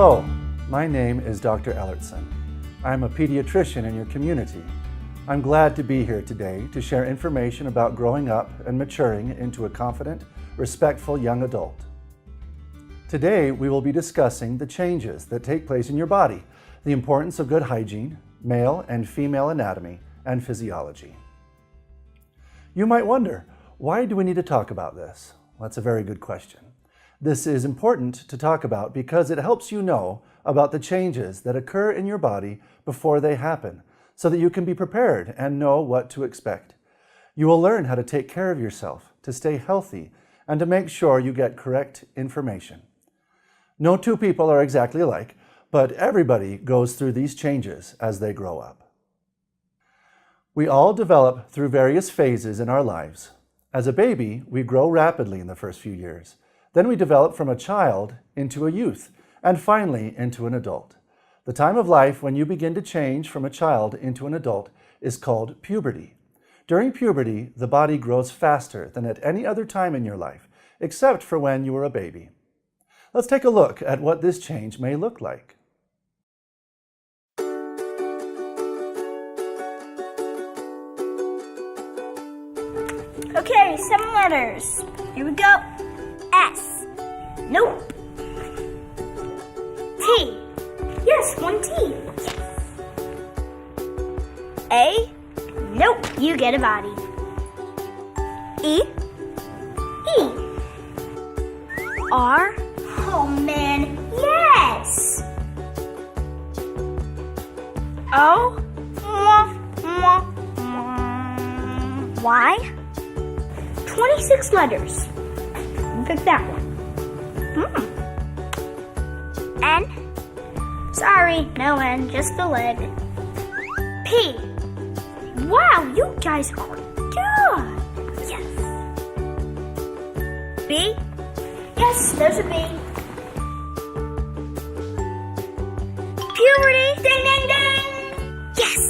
Hello, my name is Dr. Ellertson. I'm a pediatrician in your community. I'm glad to be here today to share information about growing up and maturing into a confident, respectful young adult. Today, we will be discussing the changes that take place in your body, the importance of good hygiene, male and female anatomy, and physiology. You might wonder, why do we need to talk about this? Well, that's a very good question. This is important to talk about because it helps you know about the changes that occur in your body before they happen, so that you can be prepared and know what to expect. You will learn how to take care of yourself, to stay healthy, and to make sure you get correct information. No two people are exactly alike, but everybody goes through these changes as they grow up. We all develop through various phases in our lives. As a baby, we grow rapidly in the first few years. Then we develop from a child into a youth, and finally into an adult. The time of life when you begin to change from a child into an adult is called puberty. During puberty, the body grows faster than at any other time in your life, except for when you were a baby. Let's take a look at what this change may look like. Okay, 7 letters. Here we go. S. Nope. T. Yes, 1 T. Yes. A. Nope, you get a body. E. E. R. Oh man, yes. O. Y. 26 letters. Pick that one. N. Sorry, no N, just the leg. P. Wow, you guys are good. Yes. B. Yes, there's a B. Puberty. Ding, ding, ding. Yes.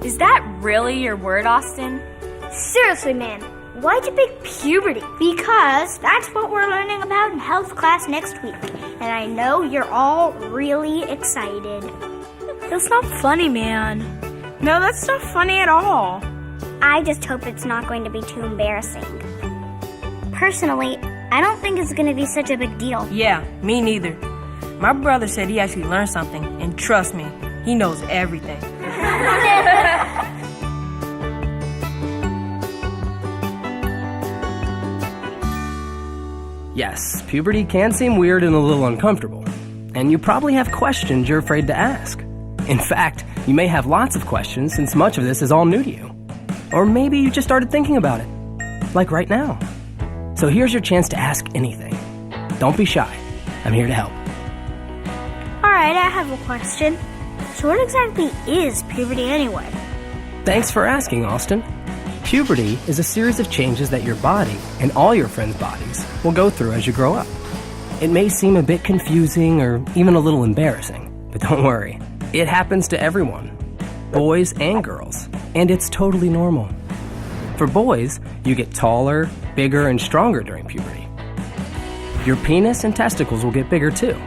Is that really your word, Austin? Seriously, man, why'd you pick puberty? Because that's what we're learning about in health class next week. And I know you're all really excited. That's not funny, man. No, that's not funny at all. I just hope it's not going to be too embarrassing. Personally, I don't think it's going to be such a big deal. Yeah, me neither. My brother said he actually learned something, and trust me, he knows everything. Yes, puberty can seem weird and a little uncomfortable, and you probably have questions you're afraid to ask. In fact, you may have lots of questions since much of this is all new to you. Or maybe you just started thinking about it, like right now. So here's your chance to ask anything. Don't be shy. I'm here to help. Alright, I have a question. So what exactly is puberty anyway? Thanks for asking, Austin. Puberty is a series of changes that your body and all your friends' bodies will go through as you grow up. It may seem a bit confusing or even a little embarrassing, but don't worry. It happens to everyone, boys and girls, and it's totally normal. For boys, you get taller, bigger, and stronger during puberty. Your penis and testicles will get bigger too.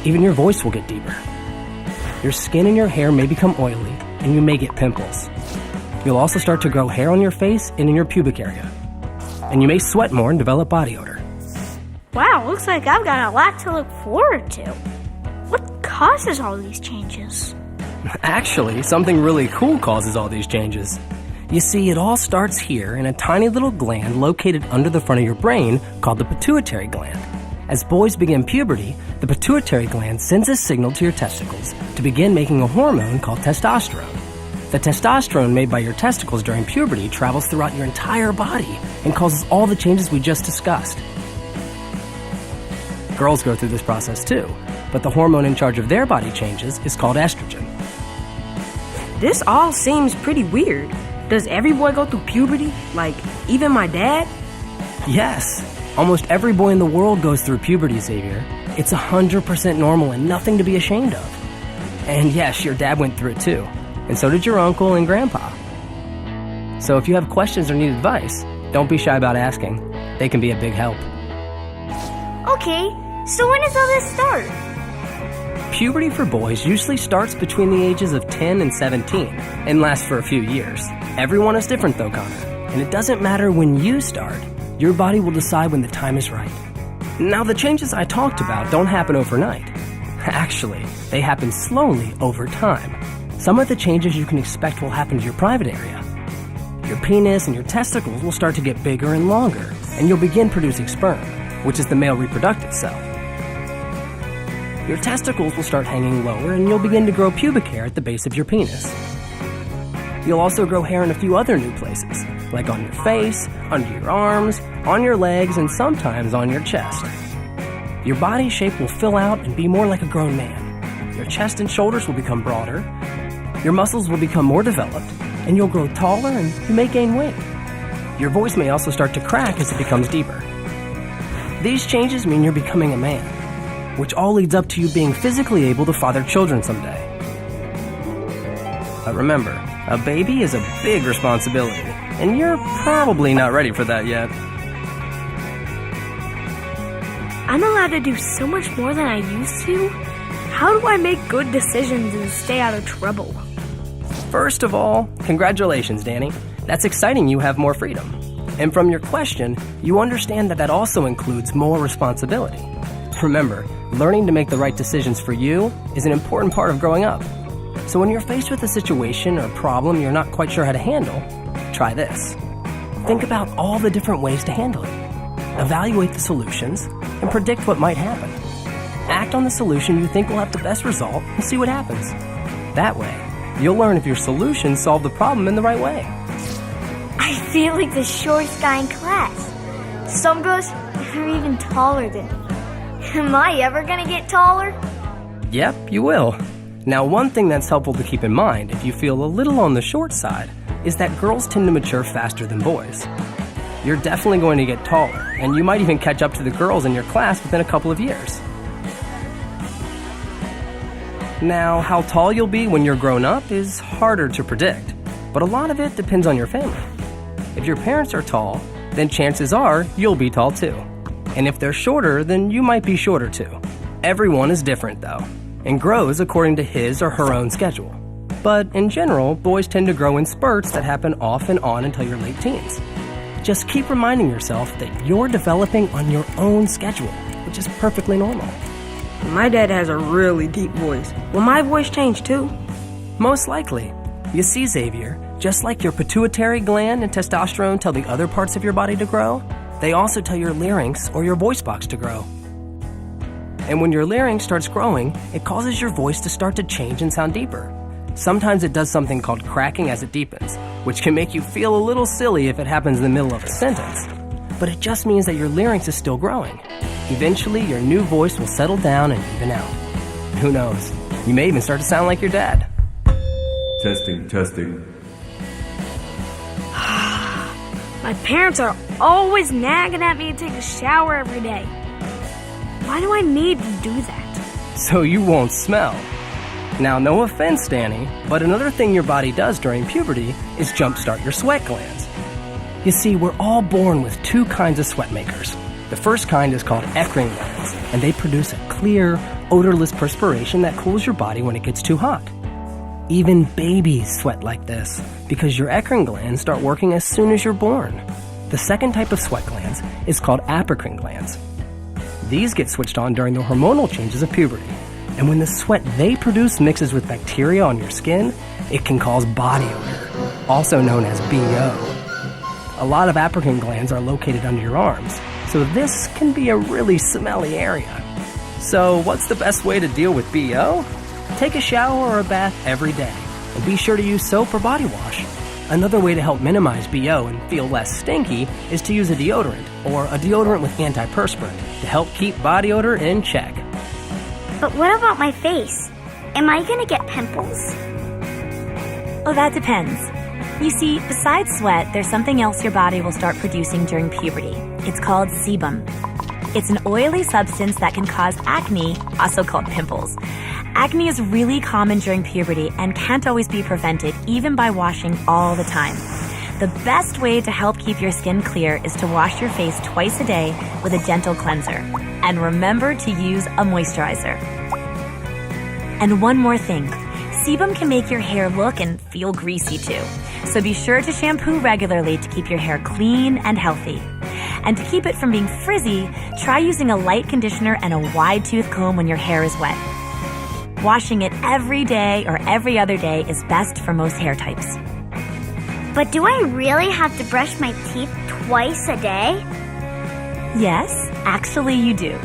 Even your voice will get deeper. Your skin and your hair may become oily, and you may get pimples. You'll also start to grow hair on your face and in your pubic area. And you may sweat more and develop body odor. Wow, looks like I've got a lot to look forward to. What causes all these changes? Actually, something really cool causes all these changes. You see, it all starts here in a tiny little gland located under the front of your brain called the pituitary gland. As boys begin puberty, the pituitary gland sends a signal to your testicles to begin making a hormone called testosterone. The testosterone made by your testicles during puberty travels throughout your entire body and causes all the changes we just discussed. Girls go through this process too, but the hormone in charge of their body changes is called estrogen. This all seems pretty weird. Does every boy go through puberty? Like, even my dad? Yes, almost every boy in the world goes through puberty, Xavier. It's 100% normal and nothing to be ashamed of. And yes, your dad went through it too. And so did your uncle and grandpa. So if you have questions or need advice, don't be shy about asking. They can be a big help. Okay, So when does all this start? Puberty for boys usually starts between the ages of 10 and 17 and lasts for a few years. Everyone is different though, Connor, and it doesn't matter when you start. Your body will decide when the time is right. Now, the changes I talked about don't happen overnight. Actually, they happen slowly over time. Some of the changes you can expect will happen to your private area. Your penis and your testicles will start to get bigger and longer, and you'll begin producing sperm, which is the male reproductive cell. Your testicles will start hanging lower, and you'll begin to grow pubic hair at the base of your penis. You'll also grow hair in a few other new places, like on your face, under your arms, on your legs, and sometimes on your chest. Your body shape will fill out and be more like a grown man. Your chest and shoulders will become broader. Your muscles will become more developed, and you'll grow taller and you may gain weight. Your voice may also start to crack as it becomes deeper. These changes mean you're becoming a man, which all leads up to you being physically able to father children someday. But remember, a baby is a big responsibility, and you're probably not ready for that yet. I'm allowed to do so much more than I used to? How do I make good decisions and stay out of trouble? First of all, congratulations, Danny. That's exciting you have more freedom. And from your question, you understand that also includes more responsibility. Remember, learning to make the right decisions for you is an important part of growing up. So when you're faced with a situation or problem you're not quite sure how to handle, try this. Think about all the different ways to handle it. Evaluate the solutions and predict what might happen. Act on the solution you think will have the best result and see what happens. That way, you'll learn if your solutions solve the problem in the right way. I feel like the shortest guy in class. Some girls are even taller than me. Am I ever gonna get taller? Yep, you will. Now, one thing that's helpful to keep in mind if you feel a little on the short side is that girls tend to mature faster than boys. You're definitely going to get taller, and you might even catch up to the girls in your class within a couple of years. Now, how tall you'll be when you're grown up is harder to predict, but a lot of it depends on your family. If your parents are tall, then chances are you'll be tall too. And if they're shorter, then you might be shorter too. Everyone is different though, and grows according to his or her own schedule. But in general, boys tend to grow in spurts that happen off and on until your late teens. Just keep reminding yourself that you're developing on your own schedule, which is perfectly normal. My dad has a really deep voice. Will my voice change too? Most likely. You see, Xavier, just like your pituitary gland and testosterone tell the other parts of your body to grow, they also tell your larynx or your voice box to grow. And when your larynx starts growing, it causes your voice to start to change and sound deeper. Sometimes it does something called cracking as it deepens, which can make you feel a little silly if it happens in the middle of a sentence. But it just means that your larynx is still growing. Eventually, your new voice will settle down and even out. Who knows? You may even start to sound like your dad. Testing. My parents are always nagging at me to take a shower every day. Why do I need to do that? So you won't smell. Now, no offense, Danny, but another thing your body does during puberty is jumpstart your sweat glands. You see, we're all born with two kinds of sweat makers. The first kind is called eccrine glands, and they produce a clear, odorless perspiration that cools your body when it gets too hot. Even babies sweat like this because your eccrine glands start working as soon as you're born. The second type of sweat glands is called apocrine glands. These get switched on during the hormonal changes of puberty. And when the sweat they produce mixes with bacteria on your skin, it can cause body odor, also known as BO. A lot of apocrine glands are located under your arms, so this can be a really smelly area. So what's the best way to deal with BO? Take a shower or a bath every day, and be sure to use soap or body wash. Another way to help minimize BO and feel less stinky is to use a deodorant, or a deodorant with antiperspirant, to help keep body odor in check. But what about my face? Am I gonna get pimples? Oh, that depends. You see, besides sweat, there's something else your body will start producing during puberty. It's called sebum. It's an oily substance that can cause acne, also called pimples. Acne is really common during puberty and can't always be prevented, even by washing all the time. The best way to help keep your skin clear is to wash your face twice a day with a gentle cleanser. And remember to use a moisturizer. And one more thing, sebum can make your hair look and feel greasy too. So be sure to shampoo regularly to keep your hair clean and healthy. And to keep it from being frizzy, try using a light conditioner and a wide tooth comb when your hair is wet. Washing it every day or every other day is best for most hair types. But do I really have to brush my teeth twice a day? Yes, actually you do.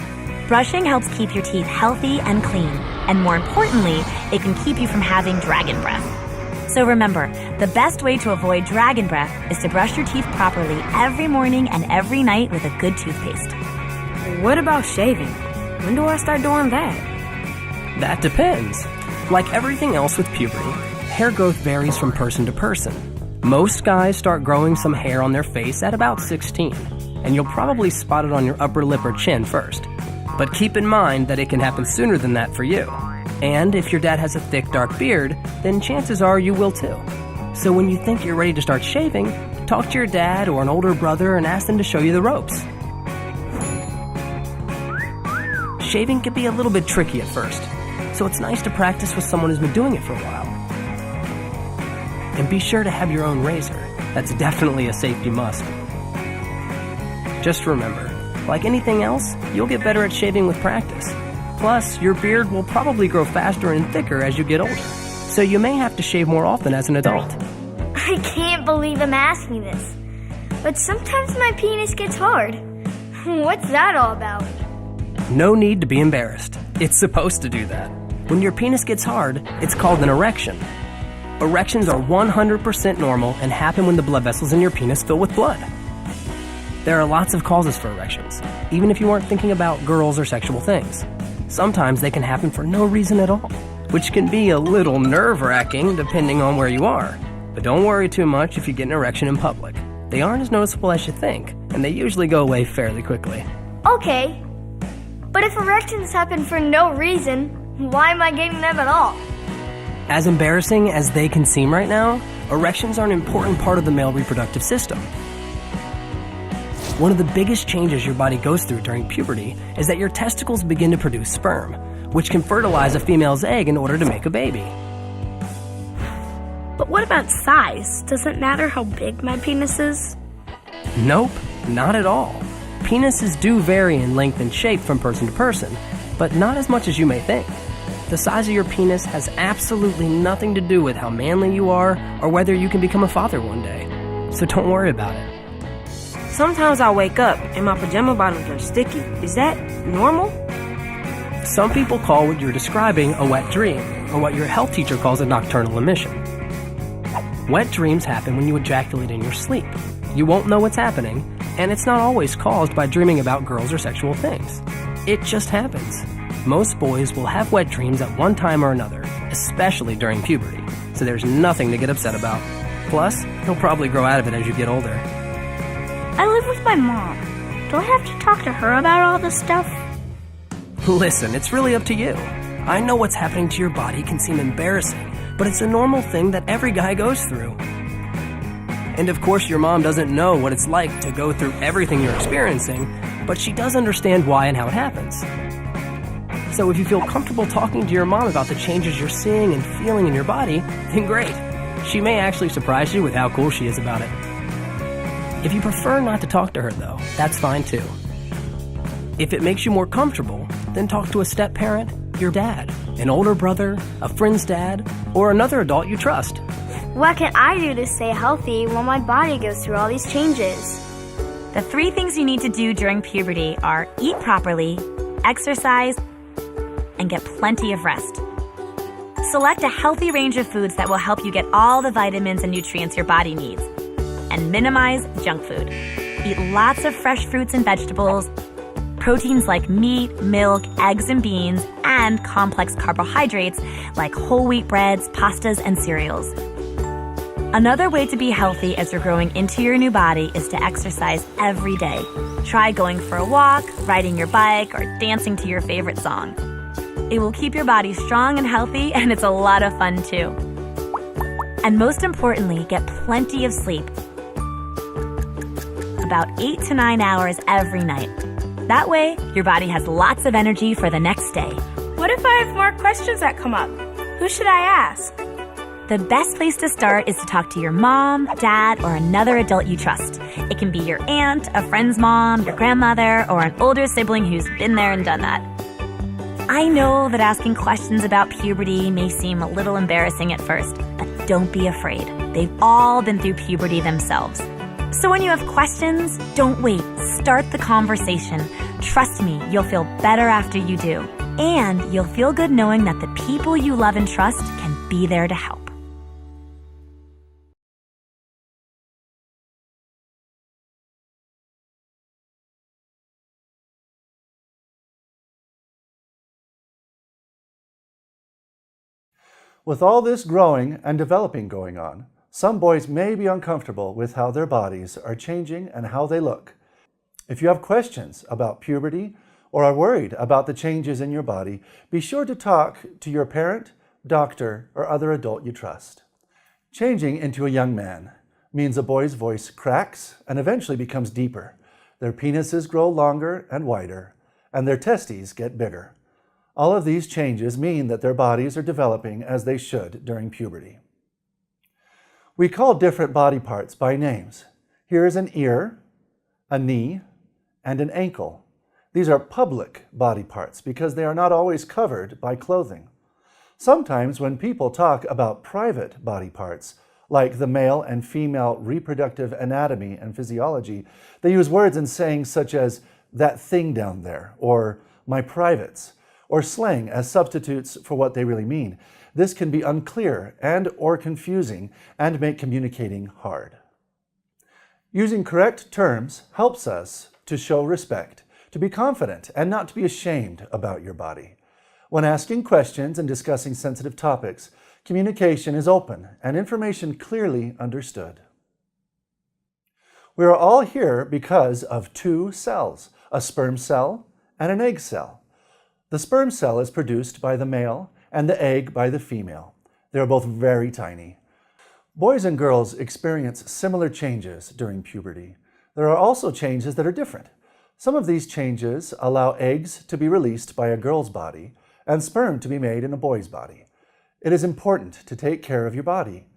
Brushing helps keep your teeth healthy and clean. And more importantly, it can keep you from having dragon breath. So remember, the best way to avoid dragon breath is to brush your teeth properly every morning and every night with a good toothpaste. What about shaving? When do I start doing that? That depends. Like everything else with puberty, hair growth varies from person to person. Most guys start growing some hair on their face at about 16, and you'll probably spot it on your upper lip or chin first. But keep in mind that it can happen sooner than that for you. And if your dad has a thick, dark beard, then chances are you will too. So when you think you're ready to start shaving, talk to your dad or an older brother and ask them to show you the ropes. Shaving can be a little bit tricky at first, so it's nice to practice with someone who's been doing it for a while. And be sure to have your own razor. That's definitely a safety must. Just remember, like anything else, you'll get better at shaving with practice. Plus, your beard will probably grow faster and thicker as you get older, so you may have to shave more often as an adult. I can't believe I'm asking this. But sometimes my penis gets hard. What's that all about? No need to be embarrassed. It's supposed to do that. When your penis gets hard, it's called an erection. Erections are 100% normal and happen when the blood vessels in your penis fill with blood. There are lots of causes for erections, even if you aren't thinking about girls or sexual things. Sometimes they can happen for no reason at all, which can be a little nerve-wracking depending on where you are. But don't worry too much if you get an erection in public. They aren't as noticeable as you think, and they usually go away fairly quickly. Okay, but if erections happen for no reason, why am I getting them at all? As embarrassing as they can seem right now, erections are an important part of the male reproductive system. One of the biggest changes your body goes through during puberty is that your testicles begin to produce sperm, which can fertilize a female's egg in order to make a baby. But what about size? Does it matter how big my penis is? Nope, not at all. Penises do vary in length and shape from person to person, but not as much as you may think. The size of your penis has absolutely nothing to do with how manly you are or whether you can become a father one day. So don't worry about it. Sometimes I wake up and my pajama bottoms are sticky. Is that normal? Some people call what you're describing a wet dream, or what your health teacher calls a nocturnal emission. Wet dreams happen when you ejaculate in your sleep. You won't know what's happening, and it's not always caused by dreaming about girls or sexual things. It just happens. Most boys will have wet dreams at one time or another, especially during puberty, so there's nothing to get upset about. Plus, you'll probably grow out of it as you get older. I live with my mom. Do I have to talk to her about all this stuff? Listen, it's really up to you. I know what's happening to your body can seem embarrassing, but it's a normal thing that every guy goes through. And of course, your mom doesn't know what it's like to go through everything you're experiencing, but she does understand why and how it happens. So if you feel comfortable talking to your mom about the changes you're seeing and feeling in your body, then great. She may actually surprise you with how cool she is about it. If you prefer not to talk to her, though, that's fine too. If it makes you more comfortable, then talk to a step-parent, your dad, an older brother, a friend's dad, or another adult you trust. What can I do to stay healthy while my body goes through all these changes? The 3 things you need to do during puberty are eat properly, exercise, and get plenty of rest. Select a healthy range of foods that will help you get all the vitamins and nutrients your body needs. And minimize junk food. Eat lots of fresh fruits and vegetables, proteins like meat, milk, eggs and beans, and complex carbohydrates like whole wheat breads, pastas, and cereals. Another way to be healthy as you're growing into your new body is to exercise every day. Try going for a walk, riding your bike, or dancing to your favorite song. It will keep your body strong and healthy, and it's a lot of fun too. And most importantly, get plenty of sleep. About 8 to 9 hours every night. That way, your body has lots of energy for the next day. What if I have more questions that come up? Who should I ask? The best place to start is to talk to your mom, dad, or another adult you trust. It can be your aunt, a friend's mom, your grandmother, or an older sibling who's been there and done that. I know that asking questions about puberty may seem a little embarrassing at first, but don't be afraid. They've all been through puberty themselves. So when you have questions, don't wait. Start the conversation. Trust me, you'll feel better after you do. And you'll feel good knowing that the people you love and trust can be there to help. With all this growing and developing going on, some boys may be uncomfortable with how their bodies are changing and how they look. If you have questions about puberty or are worried about the changes in your body, be sure to talk to your parent, doctor, or other adult you trust. Changing into a young man means a boy's voice cracks and eventually becomes deeper. Their penises grow longer and wider, and their testes get bigger. All of these changes mean that their bodies are developing as they should during puberty. We call different body parts by names. Here is an ear, a knee, and an ankle. These are public body parts because they are not always covered by clothing. Sometimes when people talk about private body parts, like the male and female reproductive anatomy and physiology, they use words and sayings such as "that thing down there" or "my privates," or slang as substitutes for what they really mean. This can be unclear and or confusing and make communicating hard. Using correct terms helps us to show respect, to be confident, and not to be ashamed about your body. When asking questions and discussing sensitive topics, communication is open and information clearly understood. We are all here because of two cells, a sperm cell and an egg cell. The sperm cell is produced by the male and the egg by the female. They are both very tiny. Boys and girls experience similar changes during puberty. There are also changes that are different. Some of these changes allow eggs to be released by a girl's body and sperm to be made in a boy's body. It is important to take care of your body.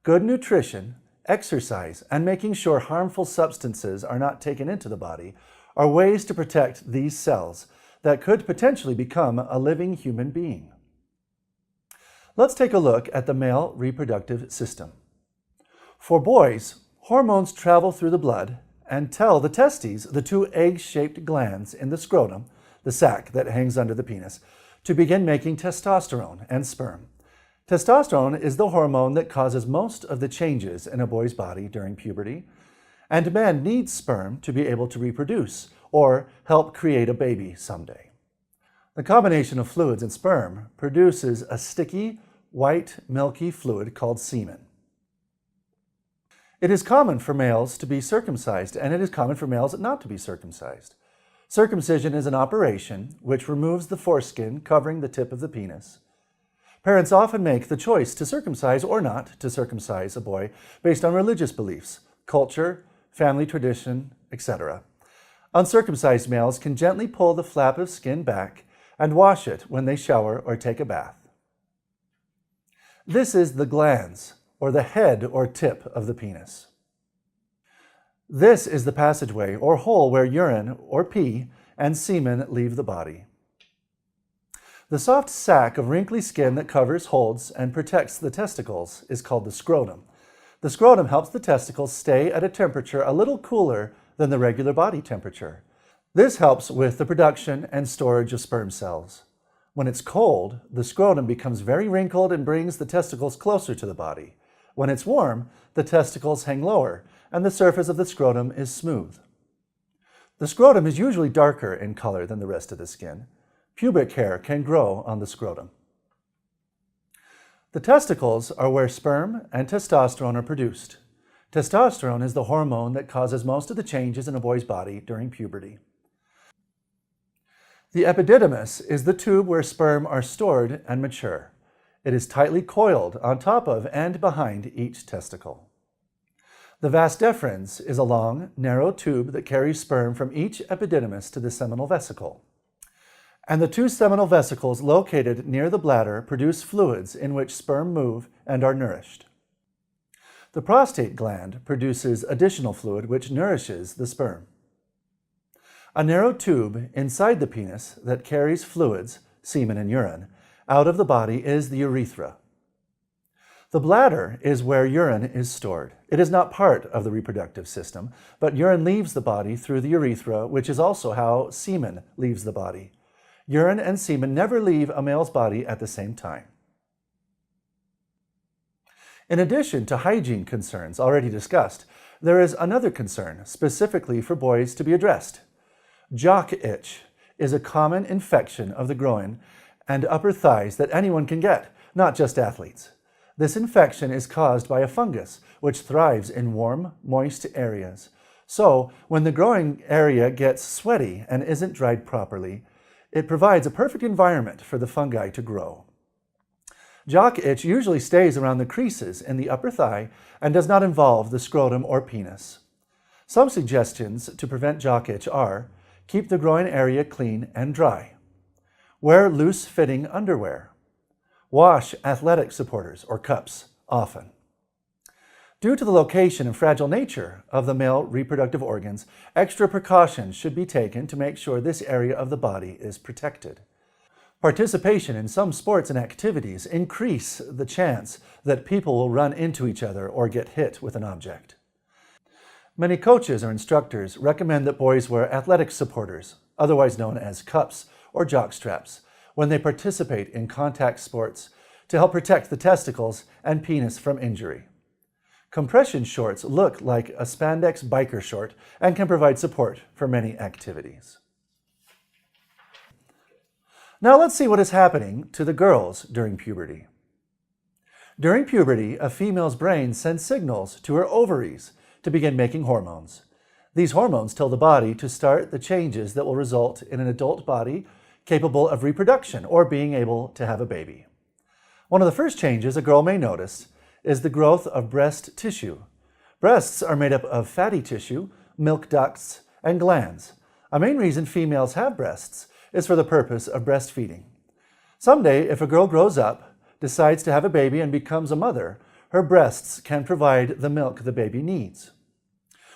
Good nutrition, exercise, and making sure harmful substances are not taken into the body are ways to protect these cells that could potentially become a living human being. Let's take a look at the male reproductive system. For boys, hormones travel through the blood and tell the testes, the two egg-shaped glands in the scrotum, the sac that hangs under the penis, to begin making testosterone and sperm. Testosterone is the hormone that causes most of the changes in a boy's body during puberty, and men need sperm to be able to reproduce or help create a baby someday. The combination of fluids in sperm produces a sticky, white, milky fluid called semen. It is common for males to be circumcised, and it is common for males not to be circumcised. Circumcision is an operation which removes the foreskin covering the tip of the penis. Parents often make the choice to circumcise or not to circumcise a boy based on religious beliefs, culture, family tradition, etc. Uncircumcised males can gently pull the flap of skin back and wash it when they shower or take a bath. This is the glans, or the head or tip of the penis. This is the passageway or hole where urine or pee and semen leave the body. The soft sac of wrinkly skin that covers, holds, and protects the testicles is called the scrotum. The scrotum helps the testicles stay at a temperature a little cooler than the regular body temperature. This helps with the production and storage of sperm cells. When it's cold, the scrotum becomes very wrinkled and brings the testicles closer to the body. When it's warm, the testicles hang lower and the surface of the scrotum is smooth. The scrotum is usually darker in color than the rest of the skin. Pubic hair can grow on the scrotum. The testicles are where sperm and testosterone are produced. Testosterone is the hormone that causes most of the changes in a boy's body during puberty. The epididymis is the tube where sperm are stored and mature. It is tightly coiled on top of and behind each testicle. The vas deferens is a long, narrow tube that carries sperm from each epididymis to the seminal vesicle. And the two seminal vesicles located near the bladder produce fluids in which sperm move and are nourished. The prostate gland produces additional fluid which nourishes the sperm. A narrow tube inside the penis that carries fluids, semen and urine, out of the body is the urethra. The bladder is where urine is stored. It is not part of the reproductive system, but urine leaves the body through the urethra, which is also how semen leaves the body. Urine and semen never leave a male's body at the same time. In addition to hygiene concerns already discussed, there is another concern specifically for boys to be addressed. Jock itch is a common infection of the groin and upper thighs that anyone can get, not just athletes. This infection is caused by a fungus which thrives in warm, moist areas. So, when the growing area gets sweaty and isn't dried properly, it provides a perfect environment for the fungi to grow. Jock itch usually stays around the creases in the upper thigh and does not involve the scrotum or penis. Some suggestions to prevent jock itch are: keep the groin area clean and dry. Wear loose-fitting underwear. Wash athletic supporters or cups often. Due to the location and fragile nature of the male reproductive organs, extra precautions should be taken to make sure this area of the body is protected. Participation in some sports and activities increase the chance that people will run into each other or get hit with an object. Many coaches or instructors recommend that boys wear athletic supporters, otherwise known as cups or jock straps, when they participate in contact sports to help protect the testicles and penis from injury. Compression shorts look like a spandex biker short and can provide support for many activities. Now let's see what is happening to the girls during puberty. During puberty, a female's brain sends signals to her ovaries to begin making hormones. These hormones tell the body to start the changes that will result in an adult body capable of reproduction or being able to have a baby. One of the first changes a girl may notice is the growth of breast tissue. Breasts are made up of fatty tissue, milk ducts, and glands. A main reason females have breasts is for the purpose of breastfeeding. Someday, if a girl grows up, decides to have a baby, and becomes a mother, her breasts can provide the milk the baby needs.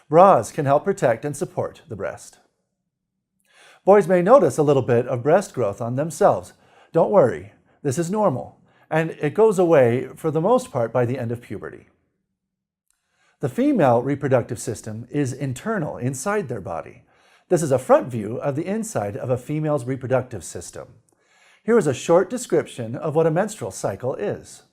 Bras can help protect and support the breast. Boys may notice a little bit of breast growth on themselves. Don't worry, this is normal, and it goes away for the most part by the end of puberty. The female reproductive system is internal, inside their body. This is a front view of the inside of a female's reproductive system. Here is a short description of what a menstrual cycle is.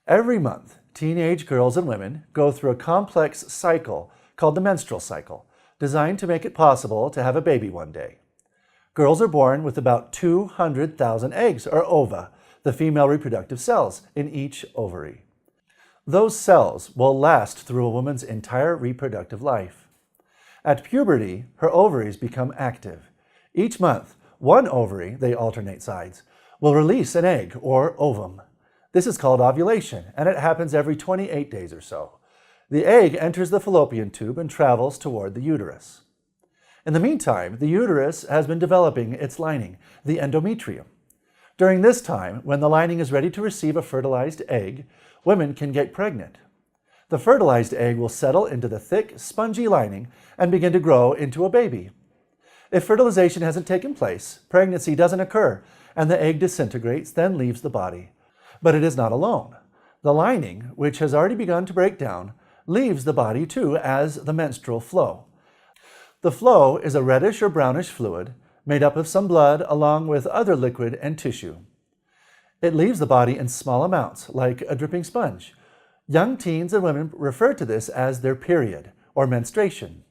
Every month, teenage girls and women go through a complex cycle called the menstrual cycle, designed to make it possible to have a baby one day. Girls are born with about 200,000 eggs, or ova, the female reproductive cells, in each ovary. Those cells will last through a woman's entire reproductive life. At puberty, her ovaries become active. Each month, one ovary, they alternate sides, will release an egg or ovum. This is called ovulation, and it happens every 28 days or so. The egg enters the fallopian tube and travels toward the uterus. In the meantime, the uterus has been developing its lining, the endometrium. During this time, when the lining is ready to receive a fertilized egg, women can get pregnant. The fertilized egg will settle into the thick, spongy lining and begin to grow into a baby. If fertilization hasn't taken place, pregnancy doesn't occur, and the egg disintegrates, then leaves the body. But it is not alone. The lining, which has already begun to break down, leaves the body too as the menstrual flow. The flow is a reddish or brownish fluid made up of some blood along with other liquid and tissue. It leaves the body in small amounts, like a dripping sponge. Young teens and women refer to this as their period, or menstruation.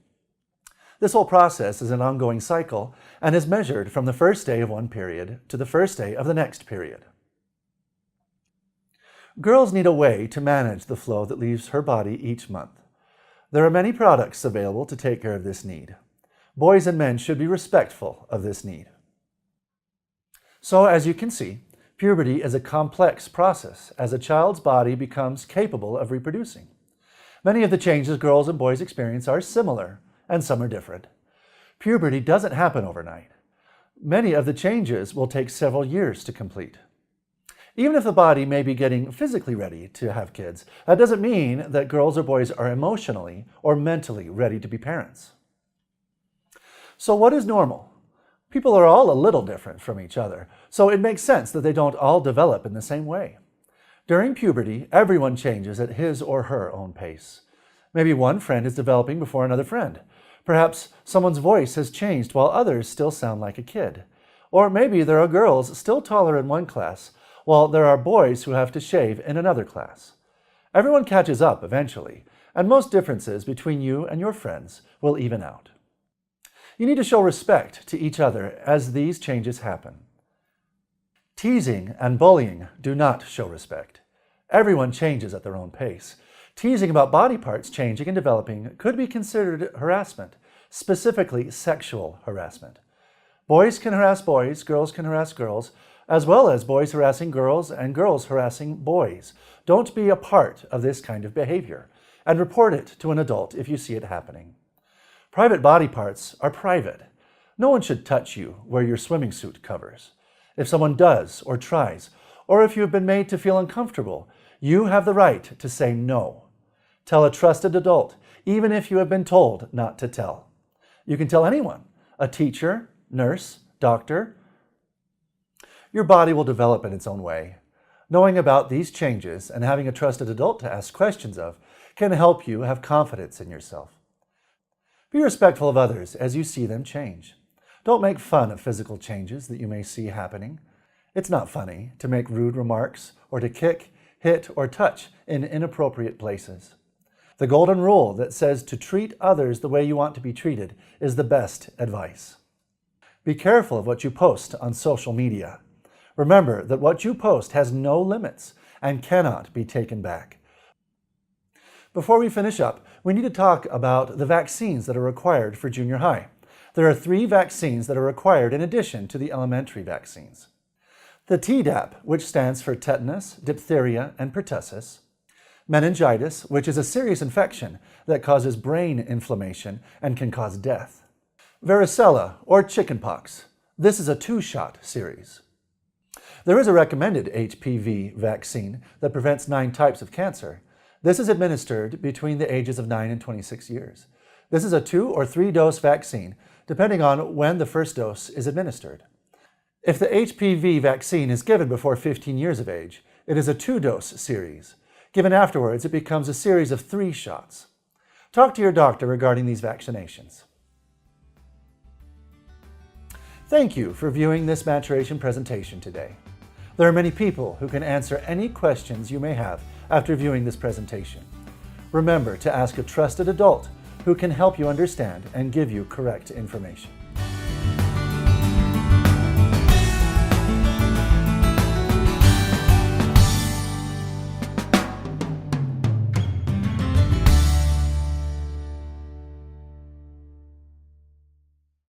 This whole process is an ongoing cycle and is measured from the first day of one period to the first day of the next period. Girls need a way to manage the flow that leaves her body each month. There are many products available to take care of this need. Boys and men should be respectful of this need. So, as you can see, puberty is a complex process as a child's body becomes capable of reproducing. Many of the changes girls and boys experience are similar, and some are different. Puberty doesn't happen overnight. Many of the changes will take several years to complete. Even if the body may be getting physically ready to have kids, that doesn't mean that girls or boys are emotionally or mentally ready to be parents. So what is normal? People are all a little different from each other, so it makes sense that they don't all develop in the same way. During puberty, everyone changes at his or her own pace. Maybe one friend is developing before another friend. Perhaps someone's voice has changed while others still sound like a kid. Or maybe there are girls still taller in one class, while there are boys who have to shave in another class. Everyone catches up eventually, and most differences between you and your friends will even out. You need to show respect to each other as these changes happen. Teasing and bullying do not show respect. Everyone changes at their own pace. Teasing about body parts changing and developing could be considered harassment, specifically sexual harassment. Boys can harass boys, girls can harass girls, as well as boys harassing girls and girls harassing boys. Don't be a part of this kind of behavior, and report it to an adult if you see it happening. Private body parts are private. No one should touch you where your swimming suit covers. If someone does or tries, or if you have been made to feel uncomfortable, you have the right to say no. Tell a trusted adult, even if you have been told not to tell. You can tell anyone, a teacher, nurse, doctor. Your body will develop in its own way. Knowing about these changes and having a trusted adult to ask questions of can help you have confidence in yourself. Be respectful of others as you see them change. Don't make fun of physical changes that you may see happening. It's not funny to make rude remarks or to kick, hit, or touch in inappropriate places. The golden rule that says to treat others the way you want to be treated is the best advice. Be careful of what you post on social media. Remember that what you post has no limits and cannot be taken back. Before we finish up, we need to talk about the vaccines that are required for junior high. There are 3 vaccines that are required in addition to the elementary vaccines. The Tdap, which stands for tetanus, diphtheria, and pertussis. Meningitis, which is a serious infection that causes brain inflammation and can cause death. Varicella, or chickenpox. This is a 2-shot series. There is a recommended HPV vaccine that prevents 9 types of cancer. This is administered between the ages of 9 and 26 years. This is a 2 or 3 dose vaccine, depending on when the first dose is administered. If the HPV vaccine is given before 15 years of age, it is a 2-dose series. Given afterwards, it becomes a series of 3 shots. Talk to your doctor regarding these vaccinations. Thank you for viewing this maturation presentation today. There are many people who can answer any questions you may have after viewing this presentation. Remember to ask a trusted adult who can help you understand and give you correct information.